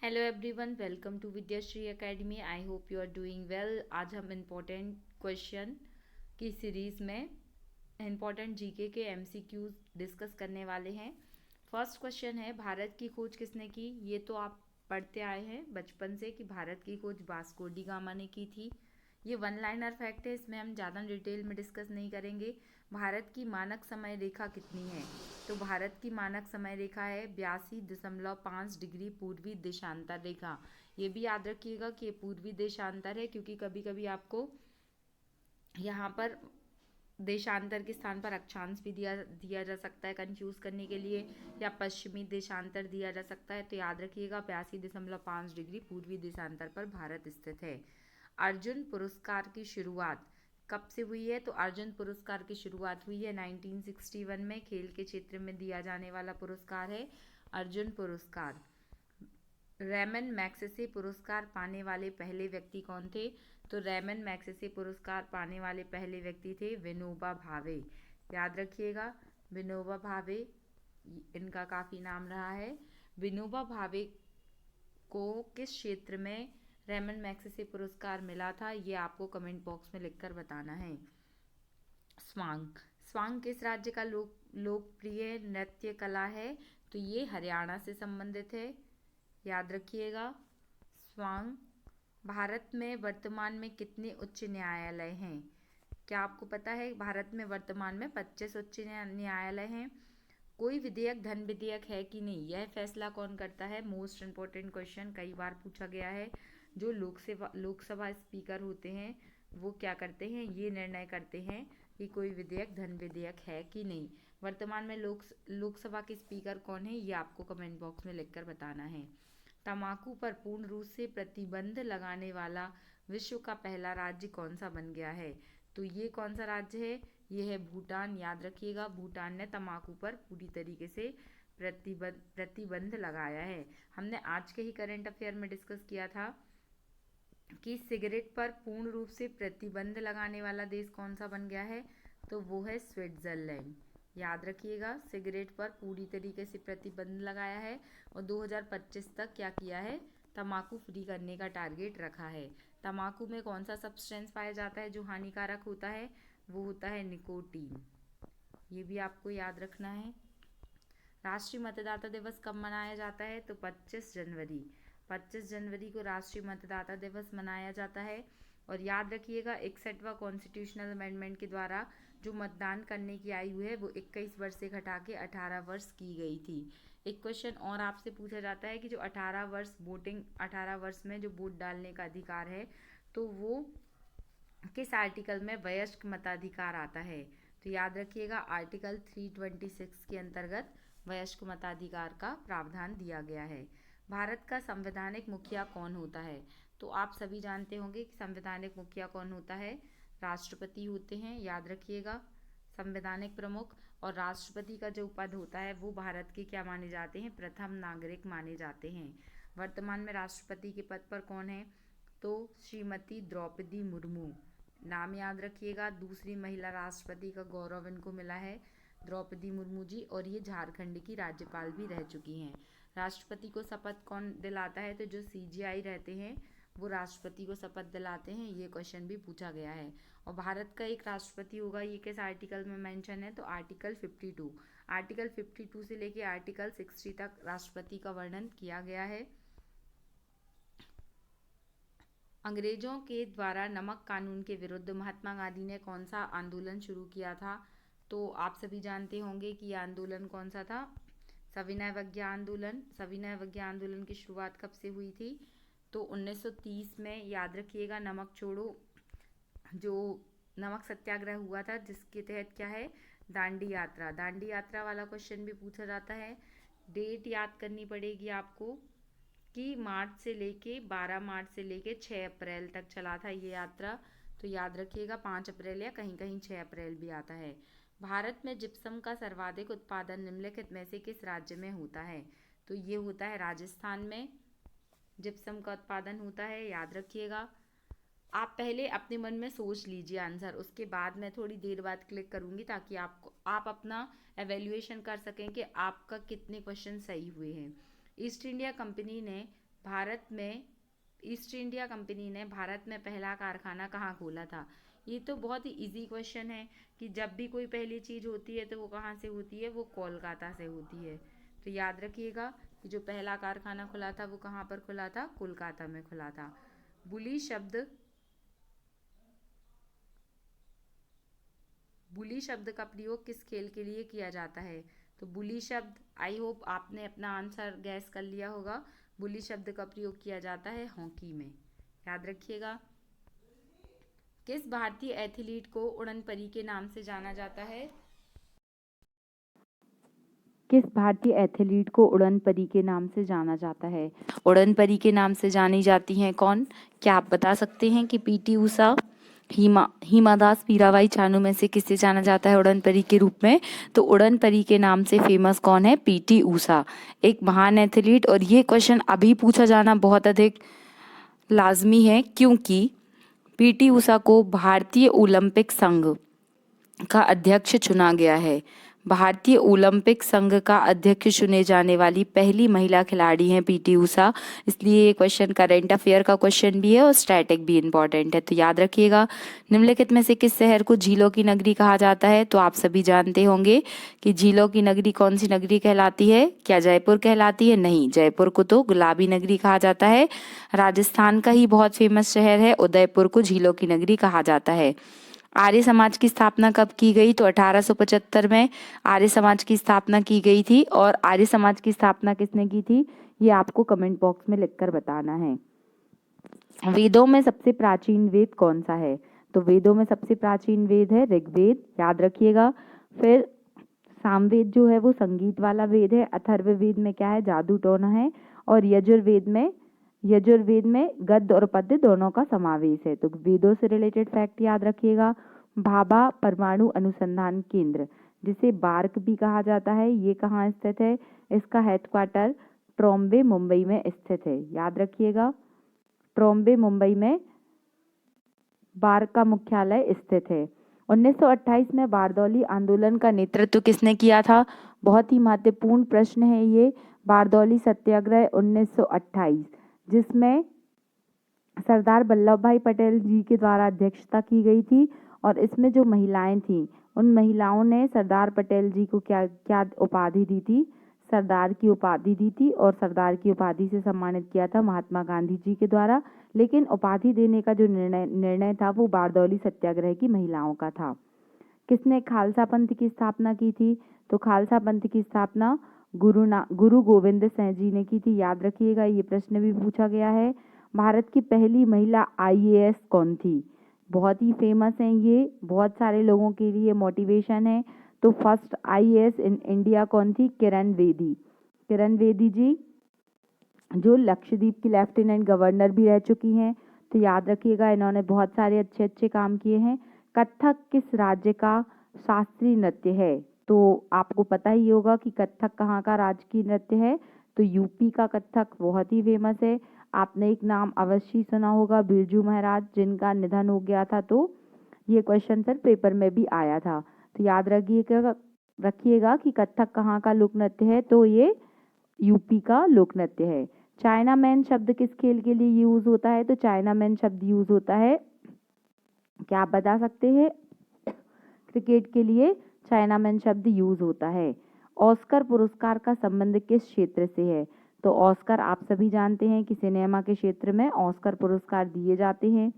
Hello everyone, welcome to Vidyashri academy. I hope you are doing well. आज हम important question की series में important GK के MCQs discuss करने वाले हैं। फर्स्ट क्वेश्चन है, भारत की खोज किसने की? ये तो आप पढ़ते आए हैं बचपन से कि भारत की खोज वास्को डी गामा ने की थी। ये वन लाइनर फैक्ट है, इसमें हम ज़्यादा डिटेल में डिस्कस नहीं करेंगे। भारत की मानक समय रेखा कितनी है? तो भारत की मानक समय रेखा है 82.5 डिग्री पूर्वी देशांतर रेखा। ये भी याद रखिएगा कि ये पूर्वी देशांतर है, क्योंकि कभी कभी आपको यहाँ पर देशांतर के स्थान पर अक्षांश भी दिया दिया जा सकता है कंफ्यूज करने के लिए, या पश्चिमी देशांतर दिया जा सकता है। तो याद रखिएगा 82.5 डिग्री पूर्वी देशांतर पर भारत स्थित है। अर्जुन पुरस्कार की शुरुआत कब से हुई है? तो अर्जुन पुरस्कार की शुरुआत हुई है 1961 में। खेल के क्षेत्र में दिया जाने वाला पुरस्कार है अर्जुन पुरस्कार। रेमन मैग्सेसे पुरस्कार पाने वाले पहले व्यक्ति कौन थे? तो रेमन मैग्सेसे पुरस्कार पाने वाले पहले व्यक्ति थे विनोबा भावे। याद रखिएगा, विनोबा भावे इनका काफ़ी नाम रहा है। विनोबा भावे को किस क्षेत्र में रेमन मैग्सेसे पुरस्कार मिला था, ये आपको कमेंट बॉक्स में लिखकर बताना है। स्वांग स्वांग किस राज्य का लोकप्रिय नृत्य कला है? तो ये हरियाणा से संबंधित है। याद रखिएगा, स्वांग। भारत में वर्तमान में कितने उच्च न्यायालय हैं? क्या आपको पता है भारत में वर्तमान में 25 उच्च न्यायालय हैं। कोई विधेयक धन विधेयक है कि नहीं, यह फैसला कौन करता है? मोस्ट इम्पोर्टेंट क्वेश्चन, कई बार पूछा गया है। जो लोकसभा स्पीकर होते हैं वो क्या करते हैं? ये निर्णय करते हैं कि कोई विधेयक धन विधेयक है कि नहीं। वर्तमान में लोकसभा के स्पीकर कौन है, ये आपको कमेंट बॉक्स में लिखकर बताना है। तंबाकू पर पूर्ण रूप से प्रतिबंध लगाने वाला विश्व का पहला राज्य कौन सा बन गया है? तो ये कौन सा राज्य है? ये है भूटान। याद रखिएगा, भूटान ने तंबाकू पर पूरी तरीके से प्रतिबंध लगाया है। हमने आज के ही करंट अफेयर में डिस्कस किया था कि सिगरेट पर पूर्ण रूप से प्रतिबंध लगाने वाला देश कौन सा बन गया है? तो वो है स्विट्जरलैंड। याद रखिएगा, सिगरेट पर पूरी तरीके से प्रतिबंध लगाया है और 2025 तक क्या किया है? तंबाकू फ्री करने का टारगेट रखा है। तंबाकू में कौन सा सब्सटेंस पाया जाता है जो हानिकारक होता है? वो होता है निकोटीन। ये भी आपको याद रखना है। राष्ट्रीय मतदाता दिवस कब मनाया जाता है? तो 25 जनवरी। 25 जनवरी को राष्ट्रीय मतदाता दिवस मनाया जाता है। और याद रखिएगा, 61वां कॉन्स्टिट्यूशनल अमेंडमेंट के द्वारा जो मतदान करने की आयु है वो 21 वर्ष से घटा के 18 वर्ष की गई थी। एक क्वेश्चन और आपसे पूछा जाता है कि जो 18 वर्ष में जो वोट डालने का अधिकार है, तो वो किस आर्टिकल में वयस्क मताधिकार आता है? तो याद रखिएगा, आर्टिकल 326 के अंतर्गत वयस्क मताधिकार का प्रावधान दिया गया है। भारत का संवैधानिक मुखिया कौन होता है? तो आप सभी जानते होंगे कि संवैधानिक मुखिया कौन होता है? राष्ट्रपति होते हैं। याद रखिएगा, संवैधानिक प्रमुख। और राष्ट्रपति का जो पद होता है वो भारत के क्या माने जाते हैं? प्रथम नागरिक माने जाते हैं। वर्तमान में राष्ट्रपति के पद पर कौन है? तो श्रीमती द्रौपदी मुर्मू। नाम याद रखिएगा, दूसरी महिला राष्ट्रपति का गौरव इनको मिला है, द्रौपदी मुर्मू जी। और ये झारखंड की राज्यपाल भी रह चुकी हैं। राष्ट्रपति को शपथ कौन दिलाता है? तो जो सीजीआई रहते हैं वो राष्ट्रपति को शपथ दिलाते हैं। ये क्वेश्चन भी पूछा गया है। और भारत का एक राष्ट्रपति होगा, ये किस आर्टिकल में मेंशन है? तो आर्टिकल 52। आर्टिकल 52 से लेके आर्टिकल 60 तक राष्ट्रपति का वर्णन किया गया है। अंग्रेजों के द्वारा नमक कानून के विरुद्ध महात्मा गांधी ने कौन सा आंदोलन शुरू किया था? तो आप सभी जानते होंगे कि यह आंदोलन कौन सा था? सविनय अवज्ञा आंदोलन। सविनय अवज्ञा आंदोलन की शुरुआत कब से हुई थी? तो 1930 में। याद रखिएगा, नमक छोड़ो जो नमक सत्याग्रह हुआ था, जिसके तहत क्या है? दांडी यात्रा। दांडी यात्रा वाला क्वेश्चन भी पूछा जाता है। डेट याद करनी पड़ेगी आपको कि 12 मार्च से लेके 6 अप्रैल तक चला था ये यात्रा। तो याद रखिएगा, 5 अप्रैल या कहीं कहीं 6 अप्रैल भी आता है। भारत में जिप्सम का सर्वाधिक उत्पादन निम्नलिखित में से किस राज्य में होता है? तो ये होता है राजस्थान में जिप्सम का उत्पादन होता है। याद रखिएगा, आप पहले अपने मन में सोच लीजिए आंसर, उसके बाद मैं थोड़ी देर बाद क्लिक करूंगी ताकि आप अपना एवेल्युएशन कर सकें कि आपका कितने क्वेश्चन सही हुए हैं। ईस्ट इंडिया कंपनी ने भारत में ईस्ट इंडिया कंपनी ने भारत में पहला कारखाना कहाँ खोला था? ये तो बहुत ही इजी क्वेश्चन है कि जब भी कोई पहली चीज़ होती है तो वो कहाँ से होती है, वो कोलकाता से होती है। तो याद रखिएगा कि जो पहला कारखाना खुला था वो कहाँ पर खुला था, कोलकाता में खुला था। बुली शब्द बुली शब्द का प्रयोग किस खेल के लिए किया जाता है? तो बुली शब्द, आई होप आपने अपना आंसर गैस कर लिया होगा। बुली शब्द का प्रयोग किया जाता है हॉकी में। याद रखिएगा। किस भारतीय एथलीट को उड़न परी के नाम से जाना जाता है? किस भारतीय एथलीट को उड़न परी के नाम से जाना जाता है? उड़न परी के नाम से जानी जाती हैं कौन? क्या आप बता सकते हैं कि पीटी ऊषा, हिमा दास, मीराबाई चानू में से किसे जाना जाता है उड़न परी के रूप में? तो उड़न परी के नाम से फेमस कौन है? पीटी ऊषा, एक महान एथलीट। और ये क्वेश्चन अभी पूछा जाना बहुत अधिक लाजमी है क्योंकि पीटी ऊषा को भारतीय ओलंपिक संघ का अध्यक्ष चुना गया है। भारतीय ओलंपिक संघ का अध्यक्ष चुने जाने वाली पहली महिला खिलाड़ी हैं पीटी ऊषा। इसलिए ये क्वेश्चन करंट अफेयर का क्वेश्चन भी है और स्टैटिक भी इम्पॉर्टेंट है, तो याद रखिएगा। निम्नलिखित में से किस शहर को झीलों की नगरी कहा जाता है? तो आप सभी जानते होंगे कि झीलों की नगरी कौन सी नगरी कहलाती है। क्या जयपुर कहलाती है? नहीं, जयपुर को तो गुलाबी नगरी कहा जाता है। राजस्थान का ही बहुत फेमस शहर है उदयपुर को झीलों की नगरी कहा जाता है। आर्य समाज की स्थापना कब की गई? तो 1875 में आर्य समाज की स्थापना की गई थी। और आर्य समाज की स्थापना किसने की थी, ये आपको कमेंट बॉक्स में लिखकर बताना है। वेदों में सबसे प्राचीन वेद कौन सा है? तो वेदों में सबसे प्राचीन वेद है ऋग्वेद, याद रखिएगा। फिर सामवेद जो है वो संगीत वाला वेद है। अथर्ववेद में क्या है, जादू टोना है। और यजुर्वेद में गद्य और पद्य दोनों का समावेश है। तो वेदों से रिलेटेड फैक्ट याद रखिएगा। भाभा परमाणु अनुसंधान केंद्र, जिसे बार्क भी कहा जाता है, ये कहाँ स्थित है? इसका हेडक्वार्टर ट्रॉम्बे मुंबई में स्थित है, याद रखिएगा। ट्रॉम्बे मुंबई में बार्क का मुख्यालय स्थित है। 1928 में बारदौली आंदोलन का नेतृत्व किसने किया था? बहुत ही महत्वपूर्ण प्रश्न है ये। बारदौली सत्याग्रह 1928, जिसमें सरदार वल्लभ भाई पटेल जी के द्वारा अध्यक्षता की गई थी। और इसमें जो महिलाएं थीं, उन महिलाओं ने सरदार पटेल जी को क्या क्या उपाधि दी थी? सरदार की उपाधि दी थी। और सरदार की उपाधि से सम्मानित किया था महात्मा गांधी जी के द्वारा। लेकिन उपाधि देने का जो निर्णय था वो बारदौली सत्याग्रह की महिलाओं का था। किसने खालसा पंथ की स्थापना की थी? तो खालसा पंथ की स्थापना गुरु गोविंद सिंह जी ने की थी, याद रखिएगा। ये प्रश्न भी पूछा गया है। भारत की पहली महिला आईएएस कौन थी? बहुत ही फेमस हैं ये, बहुत सारे लोगों के लिए मोटिवेशन है। तो फर्स्ट आईएएस इन इंडिया कौन थी? किरण बेदी। किरण बेदी जी जो लक्षद्वीप की लेफ्टिनेंट गवर्नर भी रह चुकी हैं। तो याद रखिएगा, इन्होंने बहुत सारे अच्छे अच्छे काम किए हैं। कथक किस राज्य का शास्त्रीय नृत्य है? तो आपको पता ही होगा कि कथक कहाँ का राजकीय नृत्य है। तो यूपी का कथक बहुत ही फेमस है। आपने एक नाम अवश्य सुना होगा, बिरजू महाराज, जिनका निधन हो गया था। तो ये क्वेश्चन सर पेपर में भी आया था। तो याद रखिएगा कि कथक कहाँ का लोक नृत्य है? तो ये यूपी का लोक नृत्य है। चाइना मैन शब्द किस खेल के लिए यूज होता है? तो चाइना मैन शब्द यूज होता है, क्या आप बता सकते हैं? क्रिकेट के लिए चाइना मैन शब्द यूज होता है। ऑस्कर पुरस्कार का संबंध किस क्षेत्र से है? तो ऑस्कर आप सभी जानते हैं कि सिनेमा के क्षेत्र में ऑस्कर पुरस्कार दिए जाते हैं।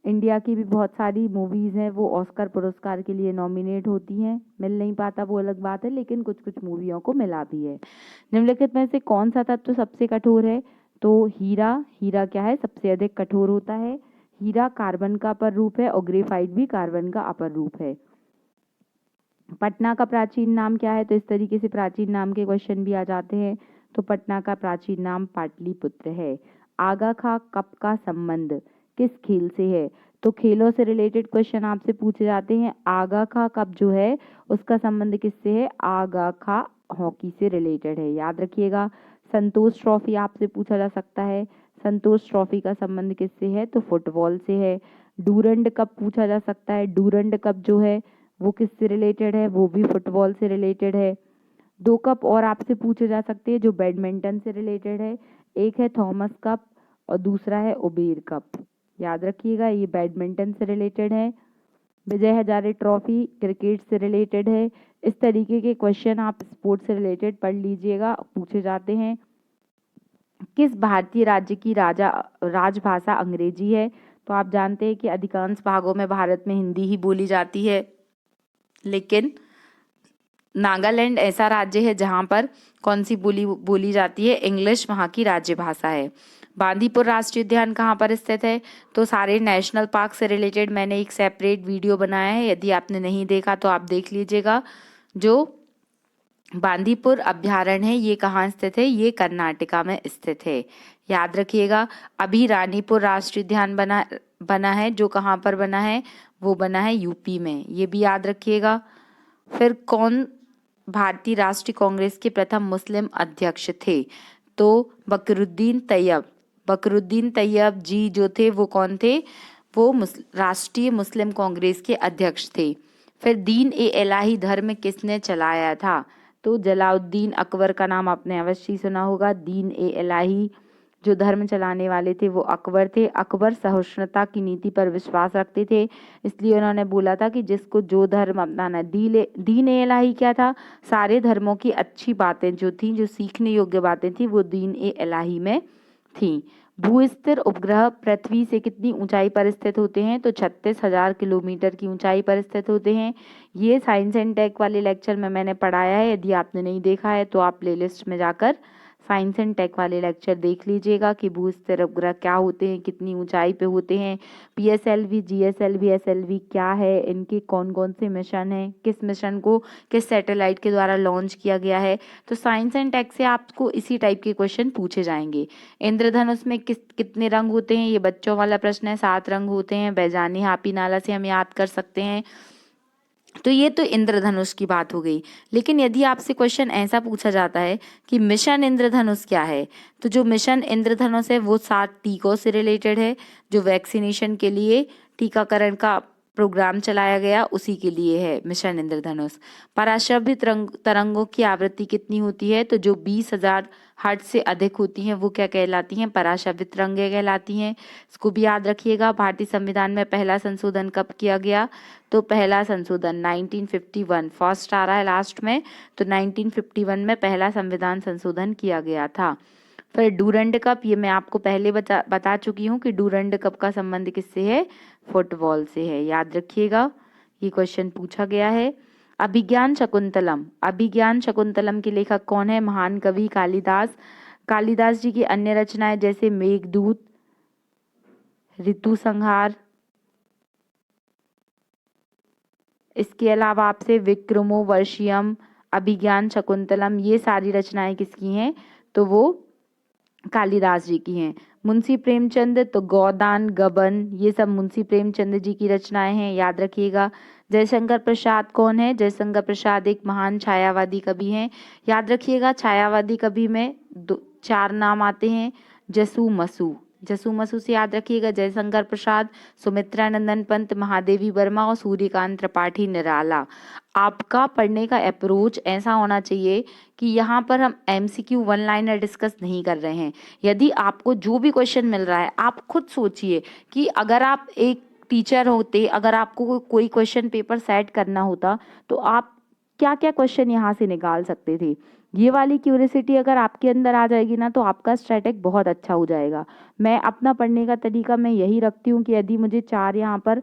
इंडिया की भी बहुत सारी मूवीज़ हैं वो ऑस्कर पुरस्कार के लिए नॉमिनेट होती हैं। मिल नहीं पाता वो अलग बात है, लेकिन कुछ कुछ मूवियों को मिला भी है। निम्नलिखित में से कौन सा तत्व सबसे कठोर है? तो हीरा क्या है, सबसे अधिक कठोर होता है। हीरा कार्बन का अपर रूप है और ग्रेफाइट भी कार्बन का अपर रूप है। पटना का प्राचीन नाम क्या है? तो इस तरीके से प्राचीन नाम के क्वेश्चन भी आ जाते हैं। तो पटना का प्राचीन नाम पाटलिपुत्र है। आगा खा कप का संबंध किस खेल से है? तो खेलों से रिलेटेड क्वेश्चन आपसे पूछे जाते हैं। आगा खा कप जो है उसका संबंध किससे है? आगा खा हॉकी से रिलेटेड है, याद रखिएगा। संतोष ट्रॉफी आपसे पूछा जा सकता है। संतोष ट्रॉफी का संबंध किससे है? तो फुटबॉल से है। डूरंड कप पूछा जा सकता है। डूरंड कप जो है वो किससे रिलेटेड है? वो भी फुटबॉल से रिलेटेड है। 2 कप और आपसे पूछे जा सकते हैं जो बैडमिंटन से रिलेटेड है। एक है थॉमस कप और दूसरा है उबेर कप। याद रखिएगा, ये बैडमिंटन से रिलेटेड है। विजय हजारे ट्रॉफी क्रिकेट से रिलेटेड है। इस तरीके के क्वेश्चन आप स्पोर्ट्स से रिलेटेड पढ़ लीजिएगा, पूछे जाते हैं। किस भारतीय राज्य की राजभाषा अंग्रेजी है? तो आप जानते हैं कि अधिकांश भागों में भारत में हिंदी ही बोली जाती है, लेकिन नागालैंड ऐसा राज्य है जहां पर कौन सी बोली जाती है? इंग्लिश वहां की राज्य भाषा है। बांदीपुर राष्ट्रीय उद्यान कहाँ पर स्थित है? तो सारे नेशनल पार्क से रिलेटेड मैंने एक सेपरेट वीडियो बनाया है, यदि आपने नहीं देखा तो आप देख लीजिएगा। जो बांदीपुर अभ्यारण्य है ये कहाँ स्थित है? ये कर्नाटका में स्थित है। याद रखिएगा। अभी रानीपुर राष्ट्रीय उद्यान बना है, जो कहाँ पर बना है? वो बना है यूपी में, ये भी याद रखिएगा। फिर कौन भारतीय राष्ट्रीय कांग्रेस के प्रथम मुस्लिम अध्यक्ष थे? तो बकरुद्दीन तैयब जी जो थे वो कौन थे? वो राष्ट्रीय मुस्लिम कांग्रेस के अध्यक्ष थे। फिर दीन ए इलाही धर्म किसने चलाया था? तो जलाउद्दीन अकबर का नाम आपने अवश्य सुना होगा। दीन ए इलाही जो धर्म चलाने वाले थे वो अकबर थे। अकबर सहिष्णुता की नीति पर विश्वास रखते थे, इसलिए उन्होंने बोला था कि जिसको जो धर्म अपनाना। दीन ए इलाही क्या था? सारे धर्मों की अच्छी बातें जो थी, जो सीखने योग्य बातें थी, वो दीन ए इलाही में थी। भूस्थिर उपग्रह पृथ्वी से कितनी ऊंचाई पर स्थित होते हैं? तो 36,000 किलोमीटर की ऊंचाई पर स्थित होते हैं। ये साइंस एंड टेक वाले लेक्चर में मैंने पढ़ाया है, यदि आपने नहीं देखा है तो आप प्लेलिस्ट में जाकर साइंस एंड टेक वाले लेक्चर देख लीजिएगा कि भूस्थिर उपग्रह क्या होते हैं, कितनी ऊंचाई पे होते हैं, PSLV, GSLV, SLV क्या है, इनके कौन कौन से मिशन हैं, किस मिशन को किस सैटेलाइट के द्वारा लॉन्च किया गया है। तो साइंस एंड टेक से आपको इसी टाइप के क्वेश्चन पूछे जाएंगे। इंद्रधनुष में कितने रंग होते हैं? ये बच्चों वाला प्रश्न है। 7 रंग होते हैं। बैजानी हापी नाला से हम याद कर सकते हैं। तो ये तो इंद्रधनुष की बात हो गई। लेकिन यदि आपसे क्वेश्चन ऐसा पूछा जाता है कि मिशन इंद्रधनुष क्या है, तो जो मिशन इंद्रधनुष है वो 7 टीकों से रिलेटेड है। जो वैक्सीनेशन के लिए टीकाकरण का प्रोग्राम चलाया गया उसी के लिए है मिशन इंद्रधनुष। पराश्रव्य तरंगों की आवृत्ति कितनी होती है? तो जो 20,000 हर्ट्ज से अधिक होती हैं वो क्या कहलाती हैं? पराश्रव्य तरंगें कहलाती हैं। इसको भी याद रखिएगा। भारतीय संविधान में पहला संशोधन कब किया गया? तो पहला संशोधन 1951, फर्स्ट आ रहा है लास्ट में, तो 1951 में पहला संविधान संशोधन किया गया था। फिर डूरंड कप, ये मैं आपको पहले बता चुकी हूँ कि डूरंड कप का संबंध किससे है? फुटबॉल से है। याद रखिएगा, ये क्वेश्चन पूछा गया है। अभिज्ञान शकुंतलम के लेखक कौन है? महान कवि कालिदास। कालिदास जी की अन्य रचनाएं जैसे मेघदूत, ऋतु संहार, इसके अलावा आपसे विक्रमोर्वशीयम, अभिज्ञान शकुंतलम, ये सारी रचनाएं किसकी हैं? तो वो कालिदास जी की हैं। मुंशी प्रेमचंद, तो गोदान, गबन, ये सब मुंशी प्रेमचंद जी की रचनाएं हैं। याद रखिएगा। जयशंकर प्रसाद कौन है? जयशंकर प्रसाद एक महान छायावादी कवि हैं। याद रखिएगा, छायावादी कवि में 4 नाम आते हैं। जसू मसू से याद रखिएगा। जयशंकर प्रसाद, सुमित्रा नंदन पंत, महादेवी वर्मा और सूर्यकांत त्रिपाठी निराला। आपका पढ़ने का अप्रोच ऐसा होना चाहिए कि यहाँ पर हम MCQ 1 लाइनर डिस्कस नहीं कर रहे हैं। यदि आपको जो भी क्वेश्चन मिल रहा है, आप खुद सोचिए कि अगर आप एक टीचर होते, अगर आपको कोई क्वेश्चन पेपर सेट करना होता तो आप क्या क्या क्वेश्चन यहाँ से निकाल सकते थे। ये वाली क्यूरियोसिटी अगर आपके अंदर आ जाएगी ना, तो आपका स्ट्रैटेजी बहुत अच्छा हो जाएगा। मैं अपना पढ़ने का तरीका मैं यही रखती हूँ कि यदि मुझे 4 यहाँ पर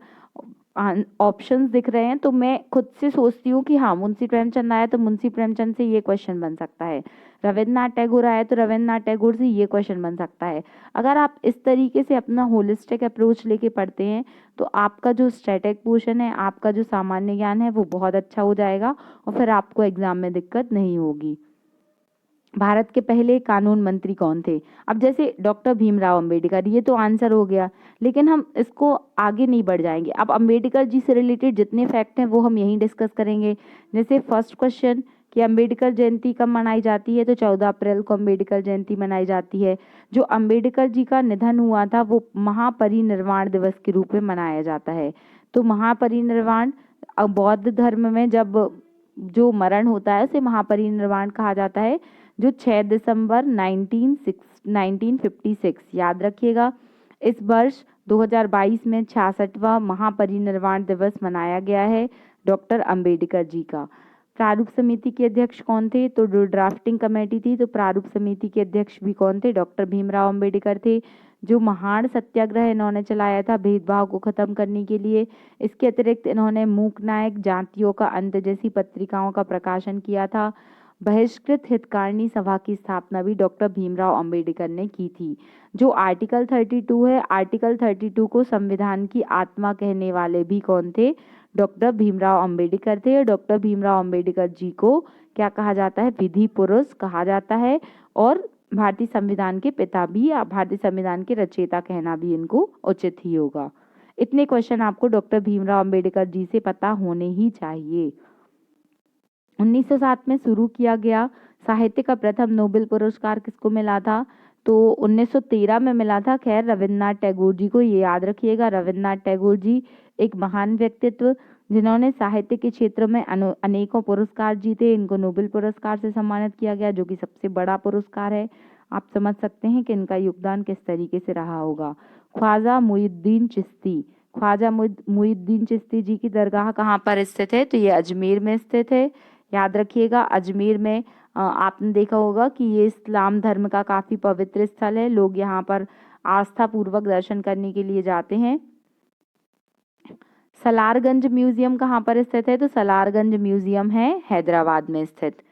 ऑप्शंस दिख रहे हैं तो मैं खुद से सोचती हूँ कि हाँ, मुंशी प्रेमचंद आया तो मुंशी प्रेमचंद से ये क्वेश्चन बन सकता है, रविन्द्रनाथ टैगोर आया तो रविन्द्रनाथ टैगोर से ये क्वेश्चन बन सकता है। अगर आप इस तरीके से अपना होलिस्टिक अप्रोच लेके पढ़ते हैं तो आपका जो स्टैटिक पोर्शन है, आपका जो सामान्य ज्ञान है वो बहुत अच्छा हो जाएगा और फिर आपको एग्जाम में दिक्कत नहीं होगी। भारत के पहले कानून मंत्री कौन थे? अब जैसे डॉक्टर भीमराव अंबेडकर, ये तो आंसर हो गया, लेकिन हम इसको आगे नहीं बढ़ जाएंगे। अब अंबेडकर जी से रिलेटेड जितने फैक्ट हैं वो हम यहीं डिस्कस करेंगे। जैसे फर्स्ट क्वेश्चन कि अंबेडकर जयंती कब मनाई जाती है? तो 14 अप्रैल को अंबेडकर जयंती मनाई जाती है। जो अंबेडकर जी का निधन हुआ था वो महापरिनिर्वाण दिवस के रूप में मनाया जाता है। तो महापरिनिर्वाण बौद्ध धर्म में जब जो मरण होता है उसे महापरिनिर्वाण कहा जाता है, जो 6 दिसंबर 1956, याद रखिएगा। इस वर्ष 2022 में 66वां महापरिनिर्वाण दिवस मनाया गया है डॉक्टर अंबेडकर जी का। प्रारूप समिति के अध्यक्ष कौन थे? तो जो ड्राफ्टिंग कमेटी थी, तो प्रारूप समिति के अध्यक्ष भी कौन थे? डॉक्टर भीमराव अंबेडकर थे। जो महान सत्याग्रह इन्होंने चलाया था भेदभाव को खत्म करने के लिए। इसके अतिरिक्त इन्होंने मूक नायक, जातियों का अंत जैसी पत्रिकाओं का प्रकाशन किया था। बहिष्कृत हितकारिणी सभा की स्थापना भी डॉक्टर भीमराव अंबेडकर ने की थी। जो आर्टिकल 32 है, आर्टिकल 32 को संविधान की आत्मा कहने वाले भी कौन थे? डॉक्टर भीमराव अंबेडकर थे। डॉक्टर भीमराव अंबेडकर जी को क्या कहा जाता है? विधि पुरुष कहा जाता है, और भारतीय संविधान के पिता भी या भारतीय संविधान के रचयिता कहना भी इनको उचित ही होगा। इतने क्वेश्चन आपको डॉक्टर भीमराव अंबेडकर जी से पता होने ही चाहिए। 1907 में शुरू किया गया साहित्य का प्रथम नोबेल पुरस्कार किसको मिला था? तो 1913 में मिला था, खैर रविन्द्रनाथ टैगोर जी को। ये याद रखिएगा, रविन्द्रनाथ टैगोर जी एक महान व्यक्तित्व जिन्होंने साहित्य के क्षेत्र में अनेकों पुरस्कार जीते। इनको नोबेल पुरस्कार से सम्मानित किया गया, जो कि सबसे बड़ा पुरस्कार है। आप समझ सकते हैं कि इनका योगदान किस तरीके से रहा होगा। ख्वाजा मुइनुद्दीन चिश्ती, ख्वाजा मुइनुद्दीन चिश्ती जी की दरगाह कहाँ पर स्थित है? तो ये अजमेर में स्थित है, याद रखिएगा। अजमेर में आपने देखा होगा कि ये इस्लाम धर्म का काफ़ी पवित्र स्थल है। लोग यहाँ पर आस्था पूर्वक दर्शन करने के लिए जाते हैं। सलारगंज म्यूजियम कहाँ पर स्थित है? तो सलारगंज म्यूजियम है हैदराबाद में स्थित।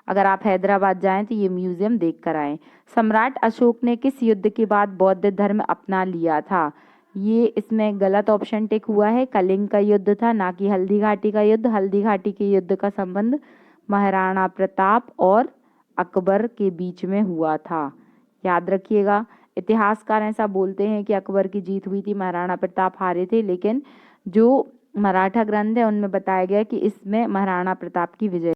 अगर आप हैदराबाद जाएं तो ये म्यूजियम देख कर आएँ। सम्राट अशोक ने किस युद्ध के बाद बौद्ध धर्म अपना लिया था? ये इसमें गलत ऑप्शन टिक हुआ है। कलिंग का युद्ध था, ना कि हल्दी घाटी का युद्ध। हल्दी घाटी के युद्ध का संबंध महाराणा प्रताप और अकबर के बीच में हुआ था, याद रखिएगा। इतिहासकार ऐसा बोलते हैं कि अकबर की जीत हुई थी, महाराणा प्रताप हारे थे, लेकिन जो मराठा ग्रंथ है उनमें बताया गया कि इसमें महाराणा प्रताप की विजय